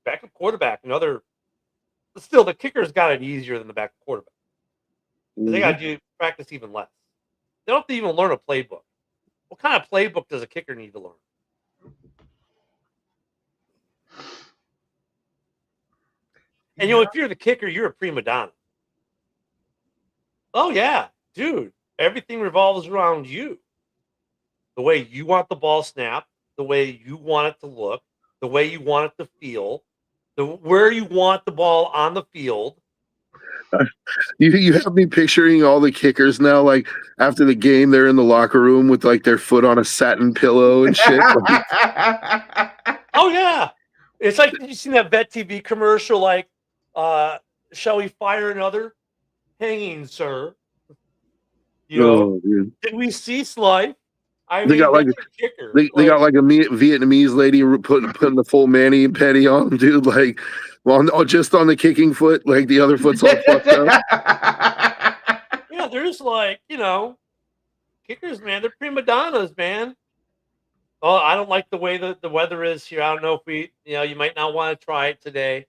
backup quarterback, but still, the kicker's got it easier than the backup quarterback. Mm-hmm. They got to do practice even less. They don't have to even learn a playbook. What kind of playbook does a kicker need to learn? And, if you're the kicker, you're a prima donna. Oh, yeah, dude. Everything revolves around you. The way you want the ball snapped, the way you want it to look, the way you want it to feel, where you want the ball on the field. You have me picturing all the kickers now, like after the game, they're in the locker room with like their foot on a satin pillow and shit. Oh, yeah. It's like, you seen that Vet TV commercial, like, shall we fire another? Hanging, sir. Did we cease life? They got like a Vietnamese lady putting the full mani petty on them, dude. Like, well, just on the kicking foot, like the other foot's all fucked up. Yeah, there's like, kickers, man. They're prima donnas, man. Oh, I don't like the way the weather is here. I don't know if you might not want to try it today.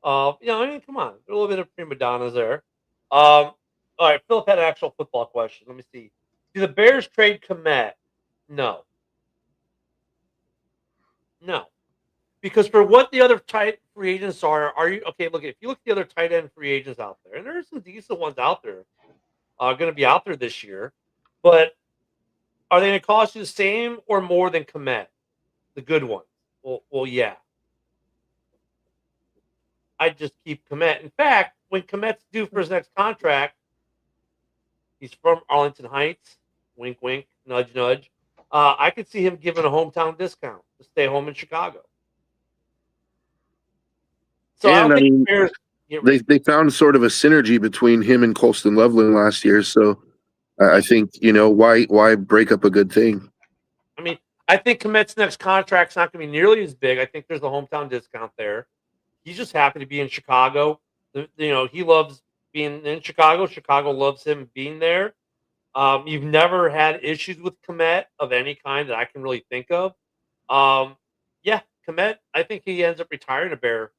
I mean, come on. There's a little bit of prima donnas there. All right, Philip had an actual football question. Let me see. Do the Bears trade Kmet? No. Because for what the other tight free agents are you okay? Look, if you look at the other tight end free agents out there, and there's some decent ones out there, going to be out there this year, but are they going to cost you the same or more than Kmet, the good ones? Well, yeah. I'd just keep Kmet. In fact, when Kmet's due for his next contract, he's from Arlington Heights. Wink, wink, nudge, nudge. I could see him giving a hometown discount to stay home in Chicago. So they found sort of a synergy between him and Colston Loveland last year. So I think, why break up a good thing? I mean, I think Kmet's next contract's not going to be nearly as big. I think there's a hometown discount there. He's just happy to be in Chicago. He loves being in Chicago. Chicago loves him being there. You've never had issues with Kmet of any kind that I can really think of. Yeah, Kmet, I think he ends up retiring a Bear.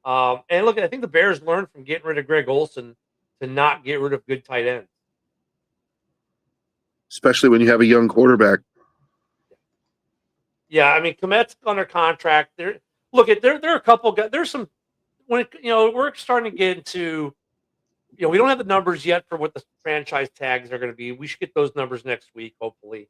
And look, I think the Bears learned from getting rid of Greg Olsen to not get rid of good tight ends. Especially when you have a young quarterback. Yeah, I mean, Kmet's under contract. There are a couple guys. There's some, we're starting to get into, we don't have the numbers yet for what the franchise tags are going to be. We should get those numbers next week, hopefully.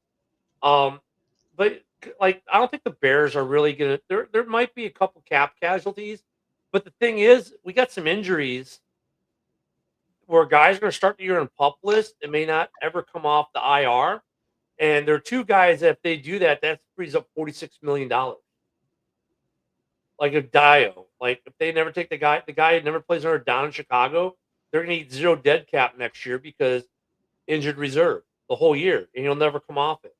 But like, I don't think the Bears are really going to, there might be a couple cap casualties, but the thing is, we got some injuries where guys are going to start the year on PUP list and may not ever come off the IR. And there are two guys that if they do that, that frees up $46 million. Like if Dio, like if they never take the guy who never plays under down in Chicago, they're going to need zero dead cap next year because injured reserve the whole year, and he'll never come off it.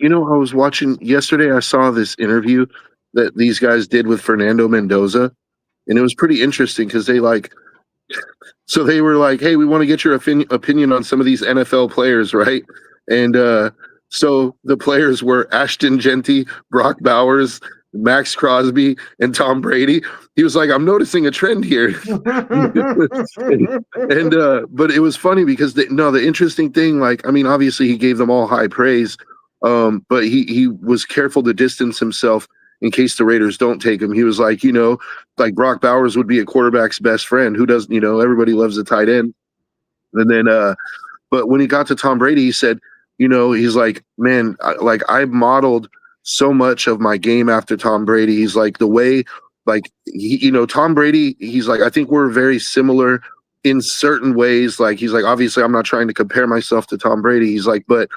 I was watching yesterday. I saw this interview that these guys did with Fernando Mendoza, and it was pretty interesting because they were like, "Hey, we want to get your opinion on some of these NFL players, right?" And so the players were Ashton Genty, Brock Bowers, Max Crosby and Tom Brady. He was like, I'm noticing a trend here. But it was funny because the interesting thing, like, I mean, obviously he gave them all high praise, but he was careful to distance himself in case the Raiders don't take him. He was like, like Brock Bowers would be a quarterback's best friend. Who doesn't, everybody loves a tight end. And then, but when he got to Tom Brady, he said, he's like, man, I modeled so much of my game after Tom Brady. He's like, the way, like, Tom Brady, he's like, I think we're very similar in certain ways. Like, he's like, obviously I'm not trying to compare myself to Tom Brady. He's like, but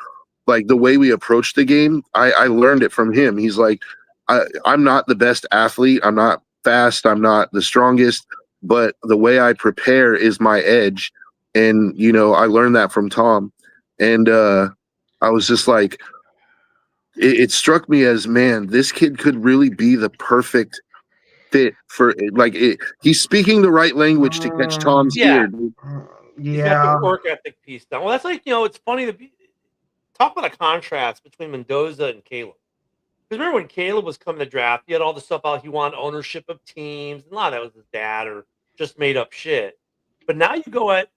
like the way we approach the game, I learned it from him. He's like, I'm not the best athlete. I'm not fast. I'm not the strongest, but the way I prepare is my edge. And, I learned that from Tom. And I was just like, it struck me as, man, this kid could really be the perfect fit for, like, he's speaking the right language to catch Tom's ear. Dude. He's got the work ethic piece down. Well, that's like, it's funny to talk about a contrast between Mendoza and Caleb. Because remember when Caleb was coming to draft, he had all the stuff out. He wanted ownership of teams. And a lot of that was his dad or just made up shit. But now you go at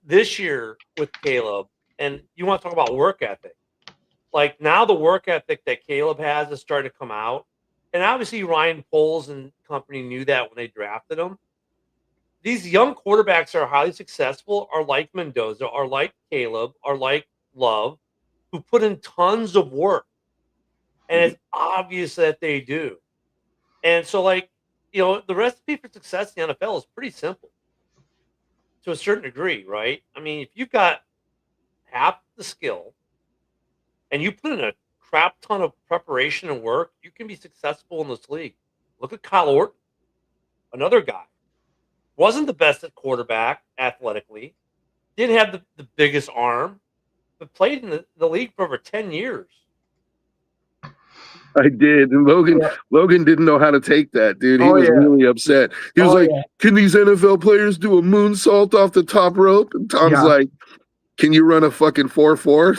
this year with Caleb, and you want to talk about work ethic. Like, now the work ethic that Caleb has is starting to come out. And obviously Ryan Poles and company knew that when they drafted him. These young quarterbacks that are highly successful are like Mendoza, are like Caleb, are like Love, who put in tons of work. And it's obvious that they do. And so, like, the recipe for success in the NFL is pretty simple to a certain degree, right? I mean, if you've got half the skill and you put in a crap ton of preparation and work, you can be successful in this league. Look at Kyle Orton, another guy. Wasn't the best at quarterback athletically, didn't have the biggest arm, but played in the league for over 10 years. I did. And Logan didn't know how to take that, dude. He was really upset. He was like, can these NFL players do a moonsault off the top rope? And Tom's like, can you run a fucking 4-4?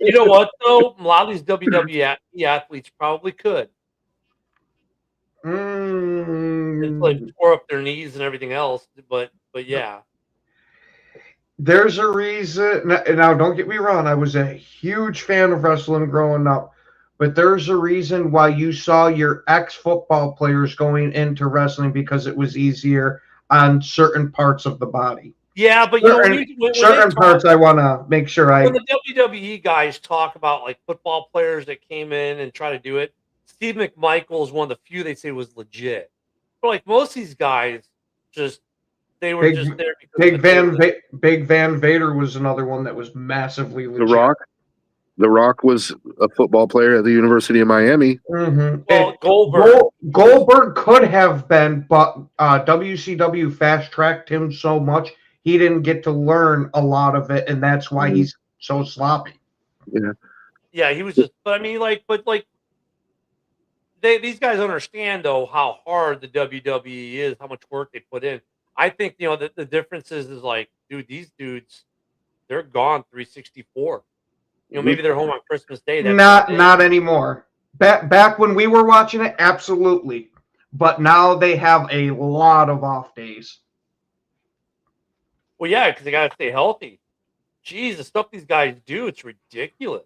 You know what, though? A lot of these WWE athletes probably could. It's like tore up their knees and everything else. But yeah. There's a reason. Now, don't get me wrong. I was a huge fan of wrestling growing up, but there's a reason why you saw your ex-football players going into wrestling, because it was easier on certain parts of the body. Yeah, but certain parts I want to make sure when the WWE guys talk about like football players that came in and try to do it, Steve McMichael is one of the few they say was legit. But like most of these guys, they were just there because Big Van Vader was another one that was massively legit. The Rock was a football player at the University of Miami. Mm-hmm. Well, Goldberg could have been, but WCW fast-tracked him so much he didn't get to learn a lot of it, and that's why he's so sloppy. Yeah, he was just. But I mean, these guys understand though how hard the WWE is, how much work they put in. I think the difference is like, dude, these dudes, they're gone 364. Maybe they're home on Christmas Day. Not anymore. Back when we were watching it, absolutely. But now they have a lot of off days. Well, yeah, because they got to stay healthy. Jeez, the stuff these guys do, it's ridiculous.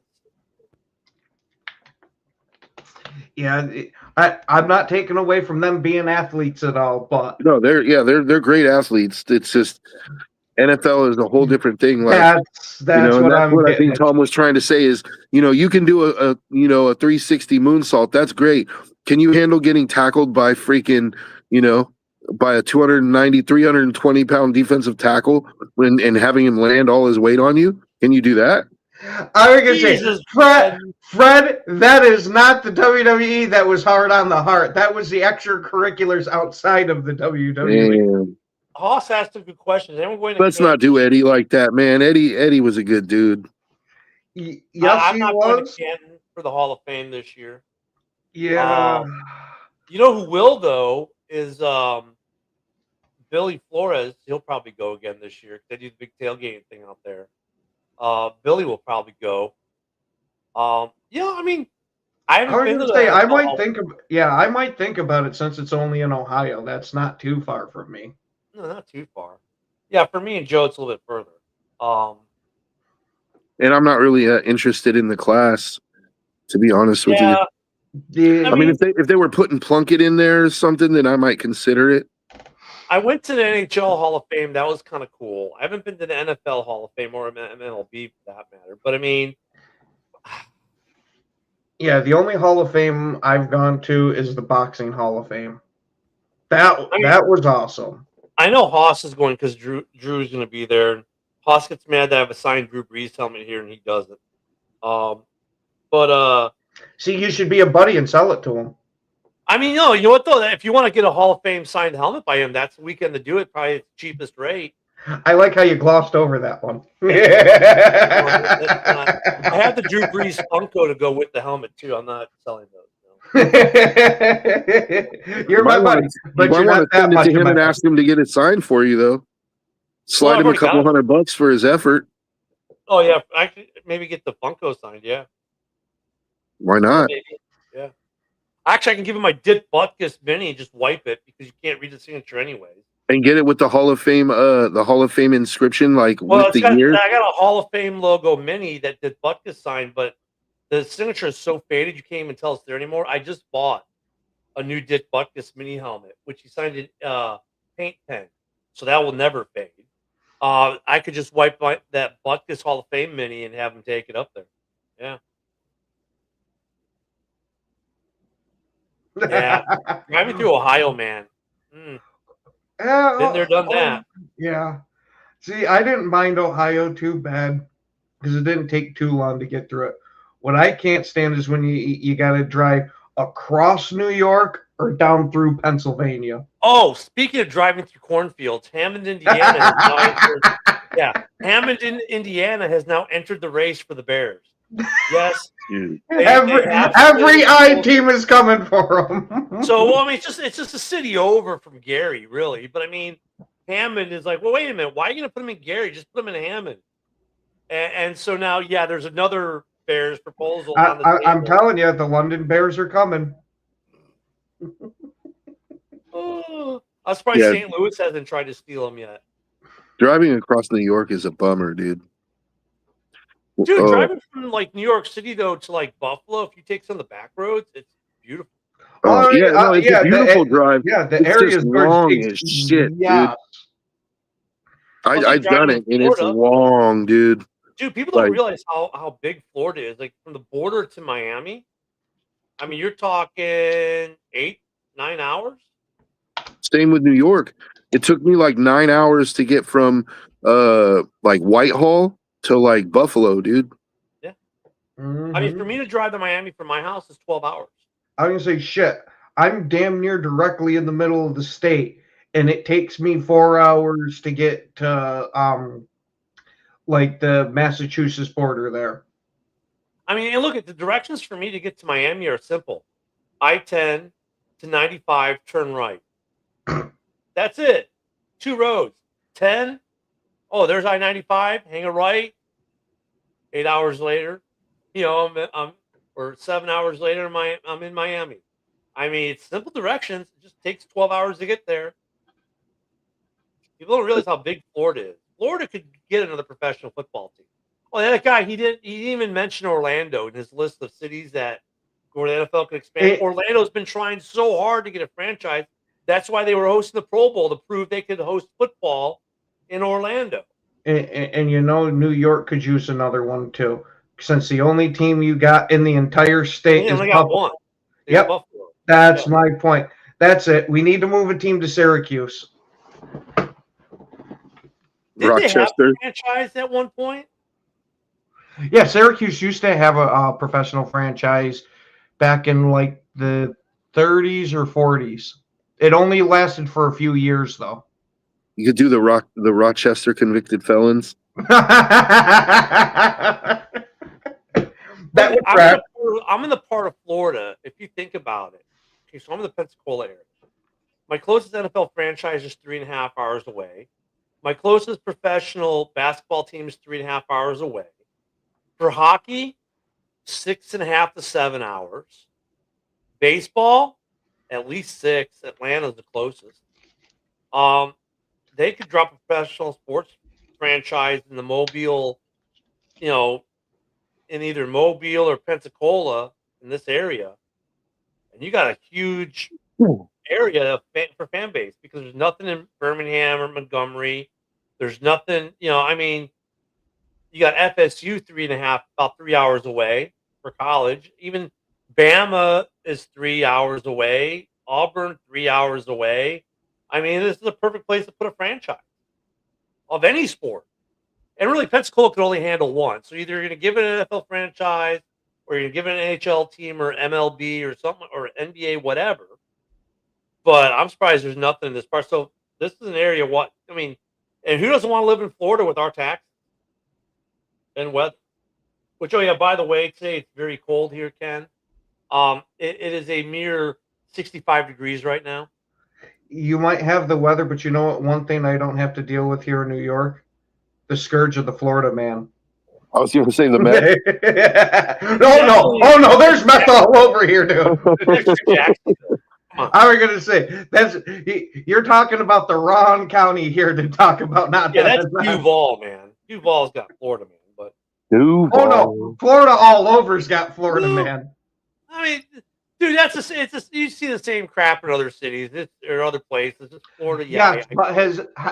Yeah, I'm not taking away from them being athletes at all, but no, they're great athletes. It's just NFL is a whole different thing. Like that's what I think Tom was trying to say is, you can do a 360 moonsault. That's great. Can you handle getting tackled by freaking, by a 290, 320 pound defensive tackle and having him land all his weight on you? Can you do that? I was going to say, Fred, that is not the WWE that was hard on the heart. That was the extracurriculars outside of the WWE. Man. Hoss asked a good question. Let's not do Eddie like that, man. Eddie was a good dude. Yes, I'm he not was. going to Canton for the Hall of Fame this year. Yeah. You know who will, though, is Billy Flores. He'll probably go again this year. They do the big tailgating thing out there. Billy will probably go. I I I haven't was been to gonna the say I NFL might Hall- think of I might think about it since it's only in Ohio. That's not too far from me. No, not too far. Yeah, for me and Joe, it's a little bit further. And I'm not really interested in the class, to be honest with you. Yeah, The, I I mean, mean- if they were putting Plunkett in there or something, then I might consider it. I went to the NHL Hall of Fame. That was kind of cool. I haven't been to the NFL Hall of Fame or MLB for that matter. But I mean, yeah, the only Hall of Fame I've gone to is the Boxing Hall of Fame. That was awesome. I know Haas is going because Drew's going to be there. Haas gets mad that I have a signed Drew Brees helmet here, and he doesn't. But See, you should be a buddy and sell it to him. I mean, no, you know what though? If you want to get a Hall of Fame signed helmet by him, that's the weekend to do it. Probably the cheapest rate. I like how you glossed over that one. I have the Drew Brees Funko to go with the helmet too. I'm not selling those. No. You're my buddy, but you you're might not want to that send it much to of him my and buddy. ask him to get it signed for you, though. Slide I've him a already got couple it. $100 for his effort. Oh yeah, I could maybe get the Funko signed. Yeah, Why not? maybe. Yeah. Actually, I can give him my Dick Butkus mini and just wipe it because you can't read the signature anyways. And get it with the Hall of Fame inscription, like Well, with the year. I got a Hall of Fame logo mini that Dick Butkus signed, but the signature is so faded you can't even tell it's there anymore. I just bought a new Dick Butkus mini helmet, which he signed in paint pen, so that will never fade. I could just wipe that Butkus Hall of Fame mini and have him take it up there. Yeah. Yeah. Driving through Ohio, man. Been there, done that. Yeah. See, I didn't mind Ohio too bad because it didn't take too long to get through it. What I can't stand is when you got to drive across New York or down through Pennsylvania. Oh, speaking of driving through cornfields, Hammond, Indiana has now entered, Hammond, Indiana has now entered the race for the Bears. Yes. Dude. Every I team is coming for them. So, well, I mean, it's just a city over from Gary, really. But I mean, Hammond is like, well, wait a minute, why are you going to put him in Gary? Just put him in Hammond. And so now, yeah, there's another Bears proposal. On the I'm table. telling you, the London Bears are coming. Oh, I'm surprised Yeah. St. Louis hasn't tried to steal him yet. Driving across New York is a bummer, dude. Dude, Oh, driving from like New York City though to like Buffalo, if you take some of the back roads, it's beautiful. oh, yeah, no, it's a beautiful drive. Yeah, the It's area just long as shit, yeah. dude. It's like I've done driving it, in and it's Florida. long, dude. Dude, people don't Like- realize how big Florida is. Like from the border to Miami, I mean, you're talking 8-9 hours. Same with New York. It took me like 9 hours to get from like Whitehall to like Buffalo, dude. I mean, for me to drive to Miami from my house is 12 hours. I'm gonna say shit. I'm damn near directly in the middle of the state, and it takes me 4 hours to get to like the Massachusetts border there. I mean, and look at the directions for me to get to Miami are simple. I-10 to 95, turn right. That's it. 2 roads. 10. Oh, there's I-95. Hang a right. 8 hours later, you know, I'm or 7 hours later, I'm in Miami. I mean, it's simple directions. It just takes 12 hours to get there. People don't realize how big Florida is. Florida could get another professional football team. Well, that guy, he didn't even mention Orlando in his list of cities that where the NFL could expand. Orlando's been trying so hard to get a franchise. That's why they were hosting the Pro Bowl to prove they could host football in Orlando. And you know, New York could use another one too, since the only team you got in the entire state They is only got Buffalo. one. They Yep. got Buffalo. That's Yeah. my point. That's it. We need to move a team to Syracuse. Did Rochester. they have a franchise at one point? Yeah, Syracuse used to have a professional franchise back in like the 30s or 40s. It only lasted for a few years though. You could do the Rochester convicted felons. That would crack. I'm in the part of Florida, if you think about it. Okay, so I'm in the Pensacola area. My closest NFL franchise is 3.5 hours away. My closest professional basketball team is 3.5 hours away. For hockey, 6.5 to 7 hours. Baseball, at least 6. Atlanta's the closest. They could drop a professional sports franchise in the Mobile, in either Mobile or Pensacola in this area, and you got a huge area for fan base because there's nothing in Birmingham or Montgomery. There's nothing, you got FSU about 3 hours away for college. Even Bama is 3 hours away. Auburn, 3 hours away. I mean, this is a perfect place to put a franchise of any sport. And really, Pensacola could only handle one. So either you're going to give it an NFL franchise or you're going to give it an NHL team or MLB or something or NBA, whatever. But I'm surprised there's nothing in this part. So this is an area, and who doesn't want to live in Florida with our taxes and weather? Which, by the way, today it's very cold here, Ken. It is a mere 65 degrees right now. You might have the weather, but you know what? One thing I don't have to deal with here in New York? The scourge of the Florida man. I was going to say the meth. Oh no, there's meth all over here, dude. I was going to say, you're talking about the wrong county here to talk about not. Yeah, that's Duval, man. Duval's got Florida man, but Duval. Oh no, Florida all over's got Florida man. I mean, dude, you see the same crap in other cities or other places. It's Florida, yeah. But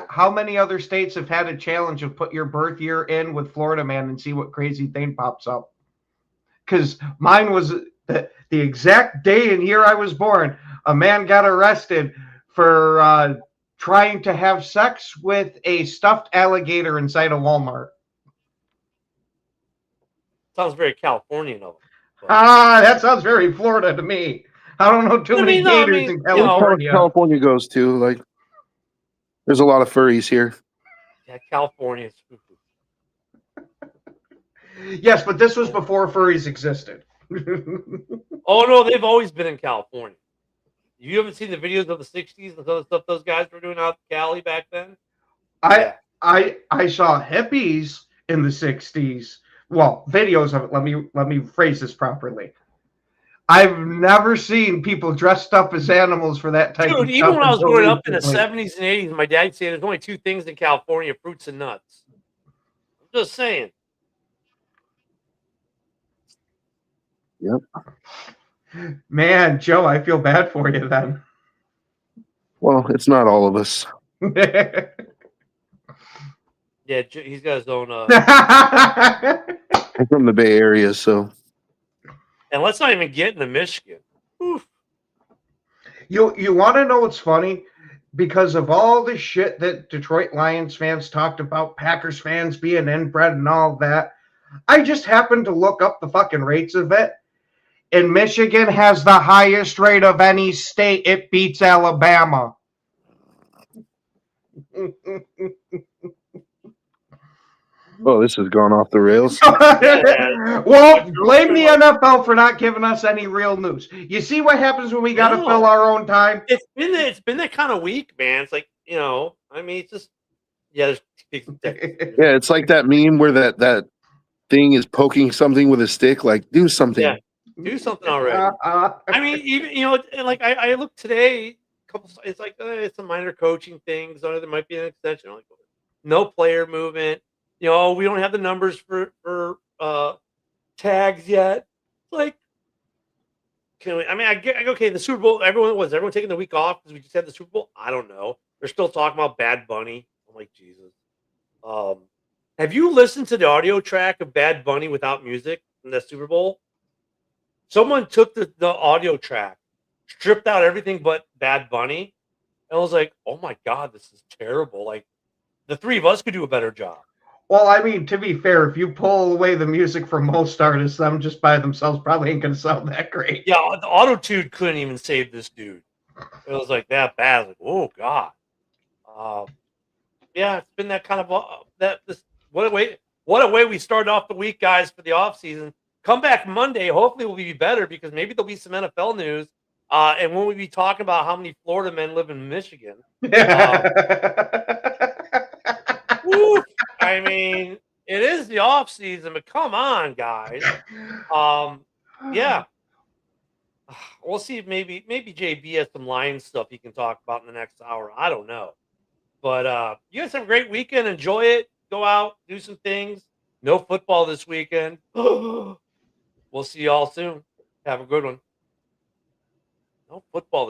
how many other states have had a challenge of put your birth year in with Florida man and see what crazy thing pops up? Because mine was the exact day and year I was born. A man got arrested for trying to have sex with a stuffed alligator inside a Walmart. Sounds very Californian of him. That sounds very Florida to me. I don't know too many gators in California. California goes to, like, there's a lot of furries here. Yeah, California is spooky. Yes, but this was before furries existed. Oh no, they've always been in California. You haven't seen the videos of the 60s and some of the stuff those guys were doing out in Cali back then? I saw hippies in the 60s. Well, videos of it. Let me phrase this properly. I've never seen people dressed up as animals for that type of stuff. Dude, even when I was growing up in the 70s and 80s, my dad said there's only 2 things in California, fruits and nuts. I'm just saying. Yep. Man, Joe, I feel bad for you then. Well, it's not all of us. Yeah, he's got his own. I'm from the Bay Area, so. And let's not even get into Michigan. Oof. You want to know what's funny? Because of all the shit that Detroit Lions fans talked about, Packers fans being inbred and all that, I just happened to look up the fucking rates of it. And Michigan has the highest rate of any state. It beats Alabama. Oh, this has gone off the rails. Well, blame the NFL for not giving us any real news. You see what happens when we got to fill our own time? It's been that kind of week, man. It's like, it's just, yeah. Yeah, it's like that meme where that thing is poking something with a stick. Like, do something. Yeah. Do something already. I mean, even like I looked today. It's like it's some minor coaching things. There might be an extension. Like, no player movement. We don't have the numbers for tags yet. Like, can we? I mean, I get okay. The Super Bowl. Everyone taking the week off because we just had the Super Bowl? I don't know. They're still talking about Bad Bunny. I'm like, Jesus. Have you listened to the audio track of Bad Bunny without music in the Super Bowl? Someone took the audio track, stripped out everything but Bad Bunny, and I was like, oh my God, this is terrible. Like, the three of us could do a better job. Well, I mean, to be fair, if you pull away the music from most artists, them just by themselves probably ain't going to sound that great. Yeah, the auto-tune couldn't even save this dude. It was like that bad. Like, oh God. Yeah, it's been that kind of what a way we started off the week, guys, for the off season. Come back Monday. Hopefully, we'll be better because maybe there'll be some NFL news. And when we be talking about how many Florida men live in Michigan. I mean, it is the off season, but come on, guys. Yeah. We'll see if maybe JB has some Lions stuff he can talk about in the next hour. I don't know. But you guys have a great weekend. Enjoy it. Go out, do some things. No football this weekend. We'll see y'all soon. Have a good one. No football this